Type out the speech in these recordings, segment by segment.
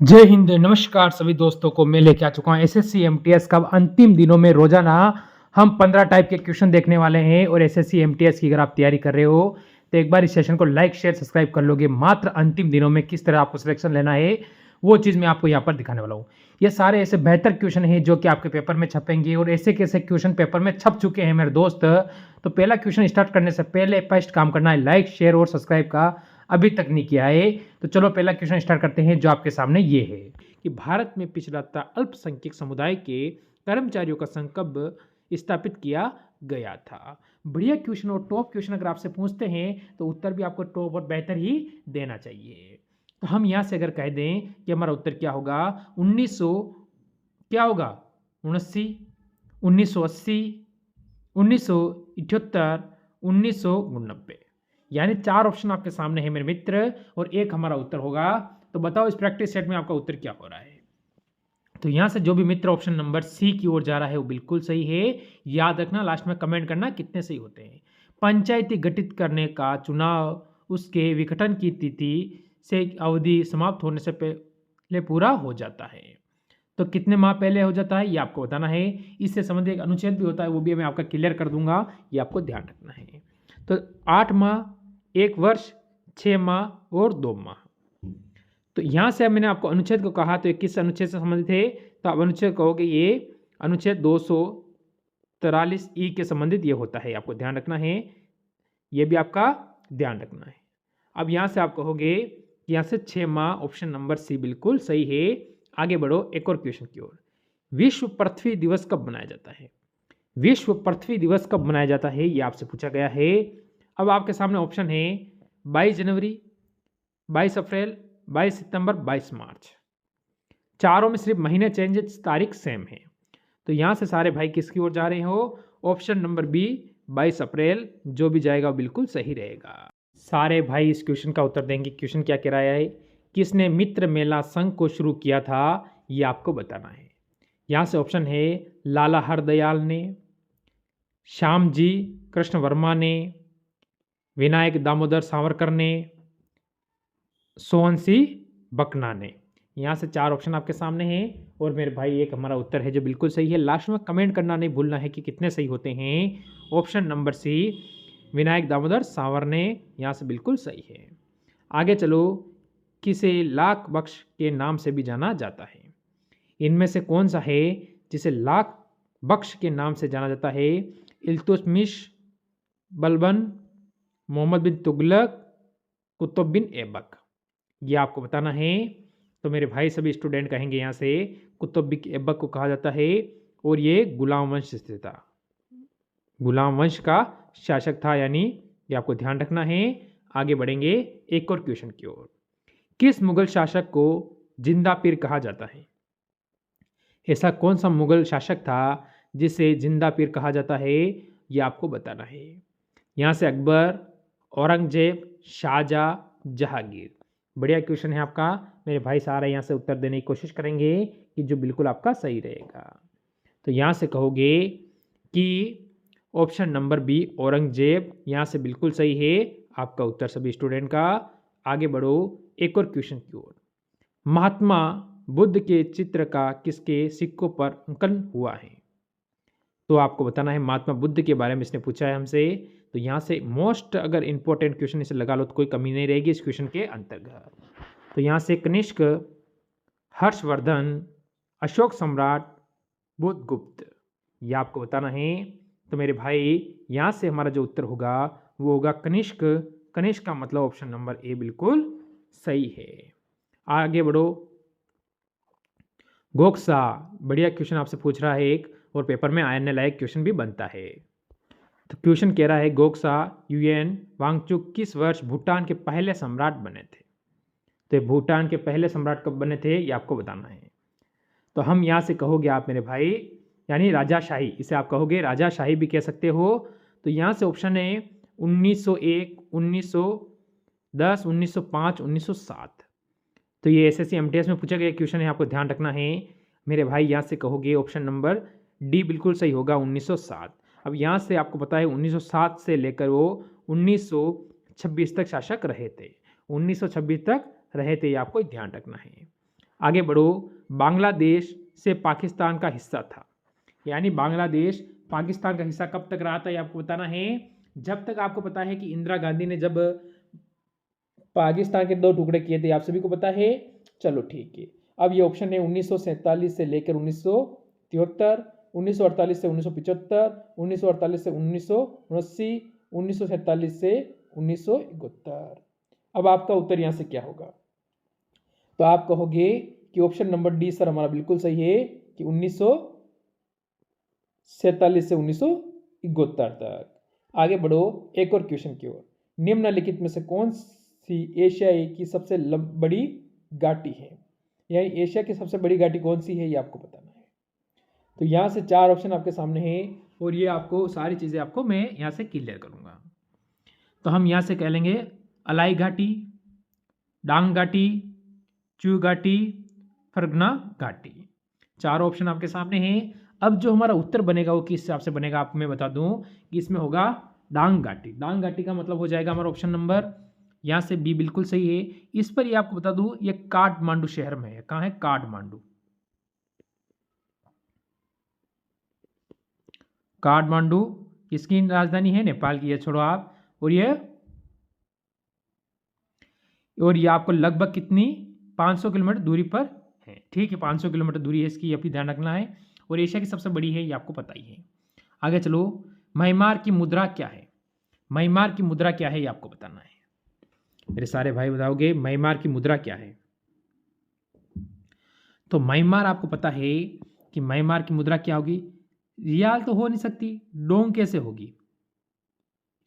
जय हिंद, नमस्कार सभी दोस्तों को मैं लेके आ चुका हूँ एसएससी एमटीएस का अंतिम दिनों में रोजाना हम 15 टाइप के क्वेश्चन देखने वाले हैं। और एसएससी एमटीएस की अगर आप तैयारी कर रहे हो तो एक बार इस सेशन को लाइक शेयर सब्सक्राइब कर लोगे। मात्र अंतिम दिनों में किस तरह आपको सिलेक्शन लेना है वो चीज़ मैं आपको यहाँ पर दिखाने वाला हूँ। ये सारे ऐसे बेहतर क्वेश्चन हैं जो कि आपके पेपर में छपेंगे और ऐसे कैसे क्वेश्चन पेपर में छप चुके हैं मेरे दोस्त। तो पहला क्वेश्चन स्टार्ट करने से पहले फर्स्ट काम करना है लाइक शेयर और सब्सक्राइब का अभी तक नहीं किया है। तो चलो पहला क्वेश्चन स्टार्ट करते हैं जो आपके सामने ये है कि भारत में पिछड़ाता अल्पसंख्यक समुदाय के कर्मचारियों का संघ कब स्थापित किया गया था। बढ़िया क्वेश्चन और टॉप क्वेश्चन अगर आपसे पूछते हैं तो उत्तर भी आपको टॉप और बेहतर ही देना चाहिए। तो हम यहाँ से अगर कह दें कि हमारा उत्तर क्या होगा 1900 क्या होगा 79, 1980, 1978, 1989, यानी 4 ऑप्शन आपके सामने है मेरे मित्र और एक हमारा उत्तर होगा। तो बताओ इस प्रैक्टिस सेट में आपका उत्तर क्या हो रहा है। तो यहां से जो भी मित्र ऑप्शन नंबर सी की ओर जा रहा है वो बिल्कुल सही है। याद रखना लास्ट में कमेंट करना कितने सही होते हैं। पंचायती गठित करने का चुनाव उसके विघटन की तिथि से अवधि समाप्त होने से पहले पूरा हो जाता है। तो कितने माह पहले हो जाता है ये आपको बताना है। इससे संबंधित एक अनुच्छेद भी होता है वो भी मैं आपका क्लियर कर दूंगा, ये आपको ध्यान रखना है। तो 8 माह, 1 वर्ष, 6 माह और 2 माह। तो यहाँ से मैंने आपको अनुच्छेद को कहा तो ये किस अनुच्छेद से संबंधित है। तो आप अनुच्छेद कहोगे ये अनुच्छेद 243 ई के संबंधित ये होता है, आपको ध्यान रखना है, ये भी आपका ध्यान रखना है। अब यहाँ से आप कहोगे यहाँ से 6 माह, ऑप्शन नंबर सी बिल्कुल सही है। आगे बढ़ो एक और क्वेश्चन की ओर। विश्व पृथ्वी दिवस कब मनाया जाता है। विश्व पृथ्वी दिवस कब मनाया जाता है ये आपसे पूछा गया है। अब आपके सामने ऑप्शन है 22 जनवरी, 22 अप्रैल, 22 सितंबर, 22 मार्च। चारों में सिर्फ महीने चेंज, तारीख सेम है। तो यहां से सारे भाई किसकी ओर जा रहे हो, ऑप्शन नंबर बी 22 अप्रैल, जो भी जाएगा बिल्कुल सही रहेगा। सारे भाई इस क्वेश्चन का उत्तर देंगे। क्वेश्चन क्या कह रहा है, किसने मित्र मेला संघ को शुरू किया था ये आपको बताना है। यहां से ऑप्शन है लाला हरदयाल ने, श्याम जी कृष्ण वर्मा ने, विनायक दामोदर सावरकर ने, सोहन सिंह बकना ने। यहाँ से 4 ऑप्शन आपके सामने हैं और मेरे भाई एक हमारा उत्तर है जो बिल्कुल सही है। लास्ट में कमेंट करना नहीं भूलना है कि कितने सही होते हैं। Option number C Vinayak Damodar Savar ने यहाँ से बिल्कुल सही है। आगे चलो, किसे लाख बख्श के नाम से भी जाना जाता है। इनमें से कौन सा है जिसे लाख बख्श के नाम से जाना जाता है। इल्तुतमिश, बलबन, मोहम्मद बिन तुगलक, कुतुब बिन ऐबक, ये आपको बताना है। तो मेरे भाई सभी स्टूडेंट कहेंगे यहाँ से कुतुब बिन ऐबक को कहा जाता है और ये गुलाम वंश से था, गुलाम वंश का शासक था, यानी ये आपको ध्यान रखना है। आगे बढ़ेंगे एक और क्वेश्चन की ओर। किस मुगल शासक को जिंदा पीर कहा जाता है। ऐसा कौन सा मुगल शासक था जिसे जिंदा पीर कहा जाता है ये आपको बताना है। यहाँ से अकबर, औरंगजेब, शाहजहाँ, जहांगीर। बढ़िया क्वेश्चन है आपका। मेरे भाई सारे यहाँ से उत्तर देने की कोशिश करेंगे कि जो बिल्कुल आपका सही रहेगा। तो यहाँ से कहोगे कि ऑप्शन नंबर बी औरंगजेब, यहाँ से बिल्कुल सही है आपका उत्तर सभी स्टूडेंट का। आगे बढ़ो एक और क्वेश्चन की ओर। महात्मा बुद्ध के चित्र का किसके सिक्कों पर अंकन हुआ है। तो आपको बताना है महात्मा बुद्ध के बारे में इसने पूछा है हमसे। तो यहाँ से मोस्ट अगर इंपॉर्टेंट क्वेश्चन इसे लगा लो तो कोई कमी नहीं रहेगी इस क्वेश्चन के अंतर्गत। तो यहाँ से कनिष्क, हर्षवर्धन, अशोक सम्राट, बुद्धगुप्त, ये आपको बताना है। तो मेरे भाई यहाँ से हमारा जो उत्तर होगा वो होगा कनिष्क। कनिष्क का मतलब ऑप्शन नंबर ए बिल्कुल सही है। आगे बढ़ो। गोक्सा, बढ़िया क्वेश्चन आपसे पूछ रहा है एक, और पेपर में आने लायक क्वेश्चन भी बनता है। तो क्वेश्चन कह रहा है गोक्सा यूएन वांगचुक किस वर्ष भूटान के पहले सम्राट बने थे। तो भूटान के पहले सम्राट कब बने थे ये आपको बताना है। तो हम यहाँ से कहोगे आप मेरे भाई, यानी राजाशाही, इसे आप कहोगे राजाशाही भी कह सकते हो। तो यहाँ से ऑप्शन है 1901, 1910, 1905, 1907। तो ये एसएससी एमटीएस में पूछा गया क्वेश्चन है, आपको ध्यान रखना है मेरे भाई। यहाँ से कहोगे ऑप्शन नंबर डी बिल्कुल सही होगा 1907। अब यहाँ से आपको पता है 1907 से लेकर वो 1926 तक शासक रहे थे, 1926 तक रहे थे, ये आपको ध्यान रखना है। आगे बढ़ो, बांग्लादेश से पाकिस्तान का हिस्सा था, यानी बांग्लादेश पाकिस्तान का हिस्सा कब तक रहा था ये आपको बताना है। जब तक आपको पता है कि इंदिरा गांधी ने जब पाकिस्तान के 2 टुकड़े किए थे, आप सभी को पता है। चलो ठीक है, अब ये ऑप्शन है 1947 से लेकर 1973, 1948 से 1975, 1948 से 1979, 1947 से 1971। अब आपका उत्तर यहाँ से क्या होगा? तो आप कहोगे कि ऑप्शन नंबर डी सर हमारा बिल्कुल सही है कि 1947 से 1971 तक। आगे बढ़ो एक और क्वेश्चन की ओर। निम्नलिखित में से कौन सी एशिया की सबसे बड़ी घाटी है, यानी एशिया की सबसे बड़ी घाटी कौन सी है ये आपको बताना है। तो यहाँ से 4 ऑप्शन आपके सामने हैं और ये आपको सारी चीज़ें आपको मैं यहाँ से क्लियर करूँगा। तो हम यहाँ से कह लेंगे अलाई घाटी, डांग घाटी, चू घाटी, फरगना घाटी। 4 ऑप्शन आपके सामने हैं। अब जो हमारा उत्तर बनेगा वो किस हिसाब से बनेगा आपको मैं बता दूं कि इसमें होगा डांग घाटी। डांग घाटी का मतलब हो जाएगा हमारा ऑप्शन नंबर यहाँ से बी बिल्कुल सही है। इस पर ये आपको बता दूं ये काठमांडू शहर में है। कहाँ है? काठमांडू। काठमांडू किसकी राजधानी है? नेपाल की है, छोड़ो आप। और ये आपको लगभग कितनी 500 किलोमीटर दूरी पर है। ठीक है, 500 किलोमीटर दूरी है इसकी, अपनी ध्यान रखना है। और एशिया की सबसे बड़ी है ये आपको पता ही है। आगे चलो, म्यांमार की मुद्रा क्या है? म्यांमार की मुद्रा क्या है ये आपको बताना है। मेरे सारे भाई बताओगे म्यांमार की मुद्रा क्या है? तो म्यांमार आपको पता है कि म्यांमार की मुद्रा क्या होगी? रियाल तो हो नहीं सकती, डोंग कैसे होगी?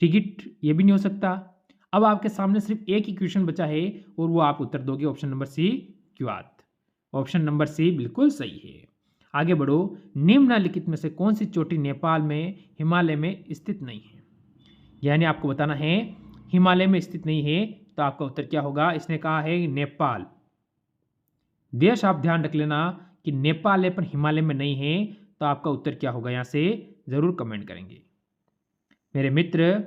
टिकट ये भी नहीं हो सकता। अब आपके सामने सिर्फ एक ही क्वेश्चन बचा है और वो आप उत्तर दोगे ऑप्शन नंबर सी, क्युआत। ऑप्शन नंबर सी बिल्कुल सही है। आगे बढ़ो, निम्नलिखित में से कौन सी चोटी नेपाल में हिमालय में स्थित नहीं है? यानी आपको बताना है हिमालय में स्थित नहीं है, तो आपका उत्तर क्या होगा? इसने कहा है नेपाल। देश आप ध्यान रख लेना कि नेपाल है पर हिमालय में नहीं है, तो आपका उत्तर क्या होगा यहाँ से जरूर कमेंट करेंगे मेरे मित्र।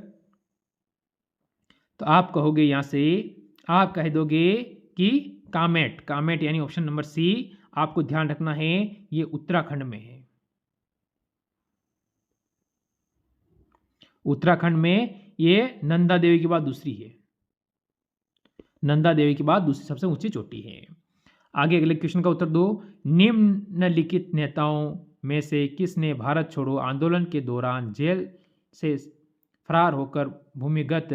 तो आप कहोगे यहाँ से, आप कह दोगे कि कामेट। कामेट यानी ऑप्शन नंबर सी। आपको ध्यान रखना है ये उत्तराखंड में है। उत्तराखंड में ये नंदा देवी के बाद दूसरी है। नंदा देवी के बाद दूसरी सबसे ऊंची चोटी है। आगे अगले क्वेश्चन का उत्तर दो। निम्नलिखित नेताओं में से किसने भारत छोड़ो आंदोलन के दौरान जेल से फरार होकर भूमिगत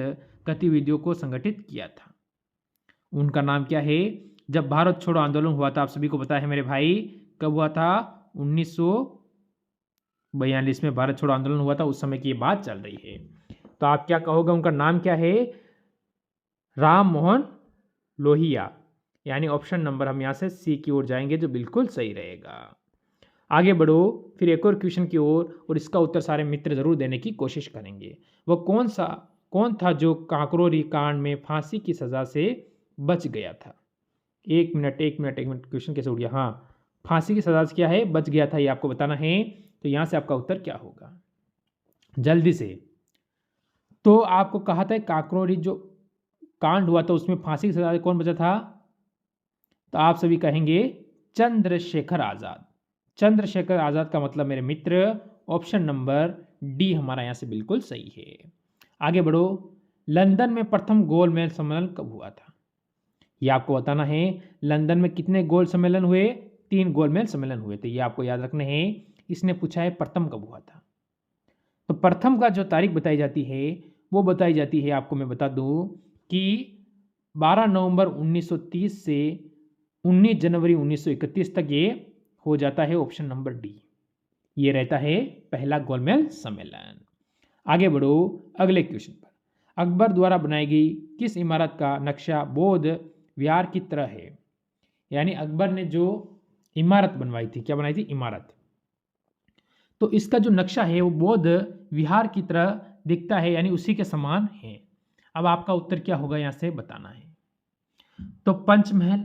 गतिविधियों को संगठित किया था? उनका नाम क्या है? जब भारत छोड़ो आंदोलन हुआ था, आप सभी को पता है मेरे भाई, कब हुआ था? 1942 में भारत छोड़ो आंदोलन हुआ था, उस समय की ये बात चल रही है। तो आप क्या कहोगे उनका नाम क्या है? राम मोहन लोहिया। यानी ऑप्शन नंबर हम यहाँ से सी की ओर जाएंगे जो बिल्कुल सही रहेगा। आगे बढ़ो फिर एक और क्वेश्चन की ओर, और इसका उत्तर सारे मित्र जरूर देने की कोशिश करेंगे। वो कौन था जो कांकरोली कांड में फांसी की सजा से बच गया था? एक मिनट क्वेश्चन कैसे उठ गया? हाँ, फांसी की सजा से क्या है बच गया था ये आपको बताना है। तो यहाँ से आपका उत्तर क्या होगा जल्दी से? तो आपको कहा था कांकरोली जो कांड हुआ था उसमें फांसी की सजा से कौन बचा था? तो आप सभी कहेंगे चंद्रशेखर आजाद। चंद्रशेखर आजाद का मतलब मेरे मित्र ऑप्शन नंबर डी हमारा यहाँ से बिल्कुल सही है। आगे बढ़ो, लंदन में प्रथम गोलमेज सम्मेलन कब हुआ था? ये आपको बताना है। लंदन में कितने गोल सम्मेलन हुए? 3 गोलमेज सम्मेलन हुए थे, ये आपको याद रखने हैं। इसने पूछा है प्रथम कब हुआ था। तो प्रथम का जो तारीख बताई जाती है वो बताई जाती है, आपको मैं बता दूं कि 12 नवंबर 1930 से 19 जनवरी 1931 तक ये हो जाता है। ऑप्शन नंबर डी ये रहता है पहला गोलमेज सम्मेलन। आगे बढ़ो अगले क्वेश्चन पर। अकबर द्वारा बनाई गई किस इमारत का नक्शा बौद्ध विहार की तरह है? यानी अकबर ने जो इमारत बनवाई थी, क्या बनाई थी? इमारत। तो इसका जो नक्शा है वो बौद्ध विहार की तरह दिखता है, यानी उसी के समान है। अब आपका उत्तर क्या होगा यहाँ से बताना है। तो पंचमहल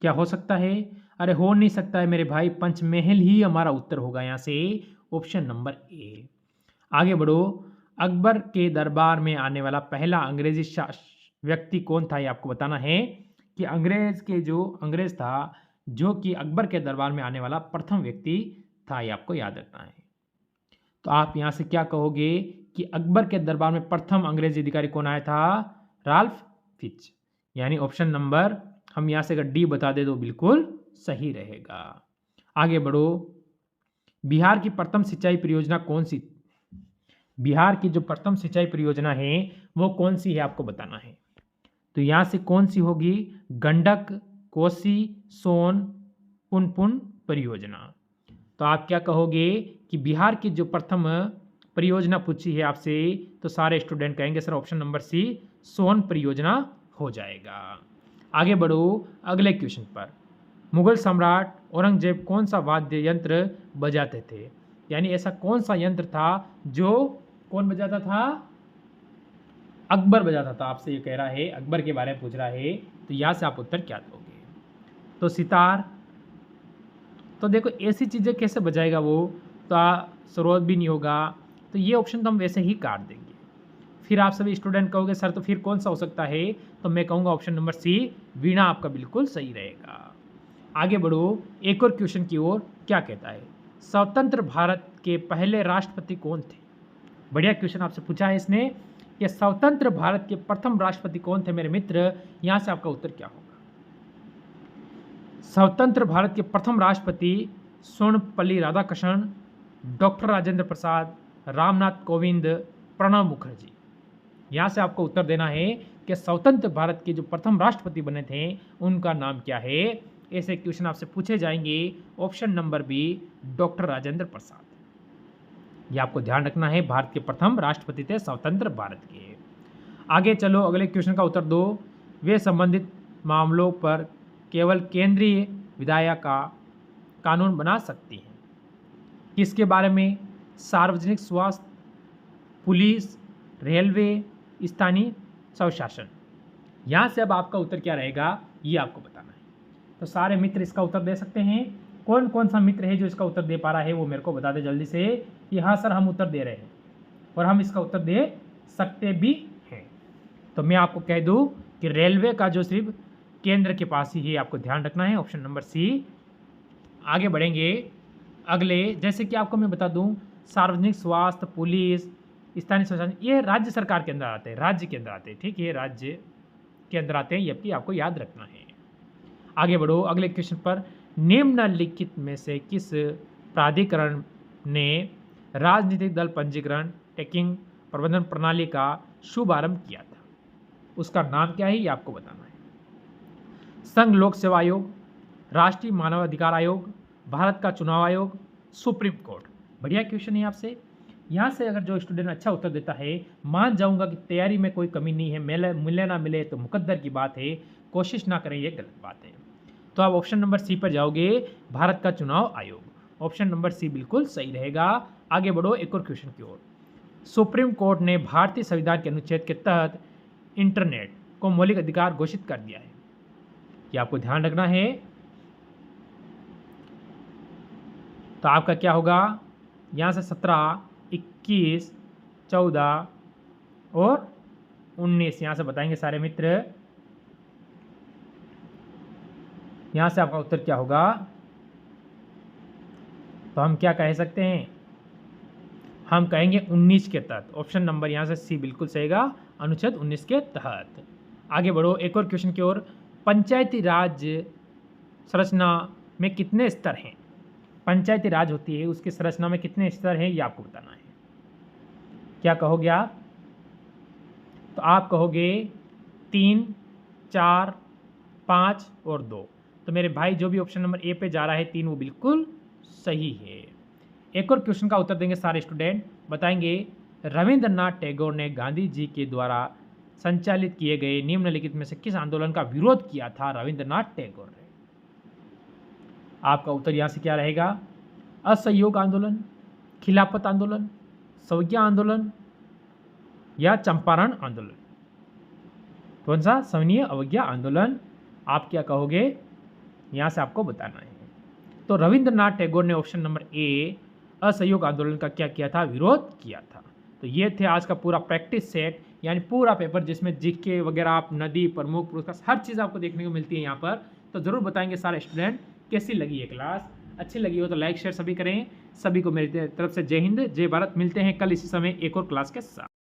क्या हो सकता है? अरे हो नहीं सकता है मेरे भाई, पंचमहल ही हमारा उत्तर होगा यहाँ से, ऑप्शन नंबर ए। आगे बढ़ो, अकबर के दरबार में आने वाला पहला अंग्रेजी व्यक्ति कौन था ये आपको बताना है। कि अंग्रेज था जो कि अकबर के दरबार में आने वाला प्रथम व्यक्ति था, ये आपको याद रखना है। तो आप यहाँ से क्या कहोगे कि अकबर के दरबार में प्रथम अंग्रेजी अधिकारी कौन आया था? Ralph Fitch. यानी ऑप्शन नंबर हम यहाँ से अगर डी बता दे तो बिल्कुल सही रहेगा। आगे बढ़ो। बिहार की प्रथम सिंचाई परियोजना कौन सी? बिहार की जो प्रथम सिंचाई परियोजना है वो कौन सी है आपको बताना है। तो यहाँ से कौन सी होगी? गंडक, कोसी, सोन, पुनपुन परियोजना। तो आप क्या कहोगे कि बिहार की जो प्रथम परियोजना पूछी है आपसे, तो सारे स्टूडेंट कहेंगे सर ऑप्शन नंबर सी सोन परियोजना हो जाएगा। आगे बढ़ो अगले क्वेश्चन पर। मुगल सम्राट औरंगजेब कौन सा वाद्य यंत्र बजाते थे? यानी ऐसा कौन सा यंत्र था जो कौन बजाता था? अकबर बजाता था। आपसे ये कह रहा है, अकबर के बारे में पूछ रहा है, तो यहाँ से आप उत्तर क्या दोगे? तो सितार। तो देखो ऐसी चीज़ें कैसे बजाएगा वो, तो स्रोत भी नहीं होगा, तो ये ऑप्शन तो हम वैसे ही काट देंगे। फिर आप सभी स्टूडेंट कहोगे सर तो फिर कौन सा हो सकता है? तो मैं कहूँगा ऑप्शन नंबर सी वीणा आपका बिल्कुल सही रहेगा। आगे बढ़ो एक और क्वेश्चन की ओर। क्या कहता है? स्वतंत्र भारत के पहले राष्ट्रपति कौन थे? बढ़िया क्वेश्चन आपसे पूछा है इसने कि स्वतंत्र भारत के प्रथम राष्ट्रपति कौन थे मेरे मित्र। यहाँ से आपका उत्तर क्या होगा? स्वतंत्र भारत के प्रथम राष्ट्रपति स्वर्णपल्ली राधाकृष्णन, डॉक्टर राजेंद्र प्रसाद, रामनाथ कोविंद, प्रणब मुखर्जी। यहाँ से आपको उत्तर देना है कि स्वतंत्र भारत के जो प्रथम राष्ट्रपति बने थे उनका नाम क्या है। ऐसे क्वेश्चन आपसे पूछे जाएंगे। Option number B doctor Rajendra Prasad. ये आपको ध्यान रखना है, भारत के प्रथम राष्ट्रपति थे स्वतंत्र भारत के। आगे चलो अगले क्वेश्चन का उत्तर दो। वे संबंधित मामलों पर केवल केंद्रीय विधायिका का कानून बना सकती हैं। किसके बारे में? सार्वजनिक स्वास्थ्य, पुलिस, रेलवे, स्थानीय स्वशासन। यहाँ से अब आपका उत्तर क्या रहेगा ये आपको बताना है। तो सारे मित्र इसका उत्तर दे सकते हैं। कौन कौन सा मित्र है जो इसका उत्तर दे पा रहा है वो मेरे को बता दे जल्दी से कि हाँ सर हम उत्तर दे रहे हैं और हम इसका उत्तर दे सकते भी हैं। तो मैं आपको कह दूँ कि रेलवे का जो सिर्फ केंद्र के पास ही है, आपको ध्यान रखना है, ऑप्शन नंबर सी। आगे बढ़ेंगे अगले, जैसे कि आपको मैं बता दूं सार्वजनिक स्वास्थ्य, पुलिस, स्थानीय स्वशासन ये राज्य सरकार के अंदर आते हैं, राज्य के अंदर आते हैं। ठीक है, राज्य के अंदर आते हैं, ये भी आपको याद रखना है। आगे बढ़ो अगले क्वेश्चन पर। निम्नलिखित में से किस प्राधिकरण ने राजनीतिक दल पंजीकरण टैगिंग प्रबंधन प्रणाली का शुभारंभ किया था? उसका नाम क्या है ये आपको बताना है। संघ लोक सेवा आयोग, राष्ट्रीय मानवाधिकार आयोग, भारत का चुनाव आयोग, सुप्रीम कोर्ट। बढ़िया क्वेश्चन है आपसे। यहाँ से अगर जो स्टूडेंट अच्छा उत्तर देता है, मान जाऊंगा कि तैयारी में कोई कमी नहीं है, मिले ना मिले तो मुकद्दर की बात है, कोशिश ना करें ये गलत बात है। तो आप ऑप्शन नंबर सी पर जाओगे, भारत का चुनाव आयोग। ऑप्शन नंबर सी बिल्कुल सही रहेगा। आगे बढ़ो एक और क्वेश्चन की ओर। सुप्रीम कोर्ट ने भारतीय संविधान के अनुच्छेद के तहत इंटरनेट को मौलिक अधिकार घोषित कर दिया है, ये आपको ध्यान रखना है। तो आपका क्या होगा? यहाँ से 17, 21, 14 और 19 यहाँ से बताएंगे सारे मित्र। यहाँ से आपका उत्तर क्या होगा? तो हम क्या कह सकते हैं? हम कहेंगे 19 के तहत। ऑप्शन नंबर यहाँ से सी बिल्कुल सही है, अनुच्छेद 19 के तहत। आगे बढ़ो एक और क्वेश्चन की ओर। पंचायती राज संरचना में कितने स्तर हैं? पंचायती राज होती है उसकी संरचना में कितने स्तर हैं ये आपको बताना है। क्या कहोगे आप? तो आप कहोगे 3, 4, 5 और 2। तो मेरे भाई जो भी ऑप्शन नंबर ए पे जा रहा है 3 वो बिल्कुल सही है। एक और क्वेश्चन का उत्तर देंगे सारे स्टूडेंट, बताएंगे रविंद्रनाथ टैगोर ने गांधी जी के द्वारा संचालित किए गए निम्नलिखित में से किस आंदोलन का विरोध किया था रविंद्रनाथ टैगोर ने? आपका उत्तर यहाँ से क्या रहेगा? असहयोग आंदोलन, खिलाफत आंदोलन, संज्ञा आंदोलन या चंपारण आंदोलन। कौन सा? सविनय अवज्ञा आंदोलन। आप क्या कहोगे? यहाँ से आपको बताना है। तो रविंद्रनाथ टैगोर ने ऑप्शन नंबर ए असहयोग आंदोलन का क्या किया था? विरोध किया था। तो ये थे आज का पूरा प्रैक्टिस सेट, यानी पूरा पेपर जिसमें जीके वगैरह, आप नदी, प्रमुख, पुरस्कार, हर चीज़ आपको देखने को मिलती है यहाँ पर। तो ज़रूर बताएंगे सारे स्टूडेंट कैसी लगी ये क्लास। अच्छी लगी हो तो लाइक शेयर सभी करें। सभी को मेरी तरफ से जय हिंद, जय भारत। मिलते हैं कल इसी समय एक और क्लास के साथ।